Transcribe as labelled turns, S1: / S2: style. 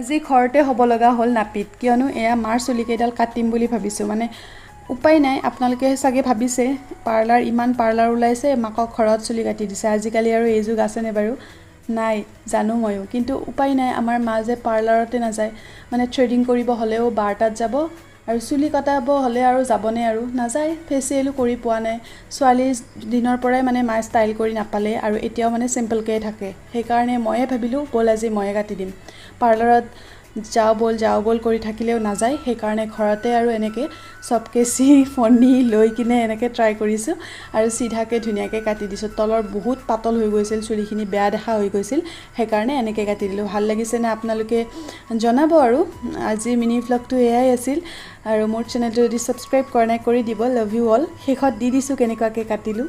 S1: আজি ঘৰতে হ'ব লগা হ'ল নাপিত কিয়নো এয়া মাৰ চুলিকেইডাল কাটিম বুলি ভাবিছোঁ মানে উপায় নাই আপোনালোকে চাগে ভাবিছে পাৰ্লাৰ ইমান পাৰ্লাৰ ওলাইছে মাকক ঘৰত চুলি কাটি দিছে আজিকালি আৰু এই যুগ আছেনে বাৰু নাই জানো ময়ো কিন্তু উপায় নাই আমাৰ মা যে পাৰ্লাৰতে নাযায় মানে থ্ৰেডিং কৰিব হ'লেও বাৰটাত যাব আৰু চুলি কাটাব হ'লে আৰু যাবনে আৰু নাযায় ফেচিয়েলো কৰি পোৱা নাই ছোৱালীৰ দিনৰ পৰাই মানে মায়ে ষ্টাইল কৰি নাপালে আৰু এতিয়াও মানে চিম্পলকৈ থাকে সেইকাৰণে ময়ে ভাবিলোঁ ব'ল আজি ময়ে কাটি দিম পাৰ্লাৰত যাওঁ বল কৰি থাকিলেও নাযায় সেইকাৰণে ঘৰতে আৰু এনেকৈ চব কেঁচি ফণি লৈ কিনে এনেকৈ ট্ৰাই কৰিছোঁ আৰু চিধাকৈ ধুনীয়াকৈ কাটি দিছোঁ তলৰ বহুত পাতল হৈ গৈছিল চুলিখিনি বেয়া দেখা হৈ গৈছিল সেইকাৰণে এনেকৈ কাটি দিলোঁ ভাল লাগিছেনে আপোনালোকে জনাব আৰু আজি মিনি ভ্লগটো এয়াই আছিল আৰু মোৰ চেনেলটো যদি ছাবস্ক্ৰাইব কৰা নাই কৰি দিব লাভ ইউ অল শেষত দি দিছোঁ কেনেকুৱাকৈ কাটিলোঁ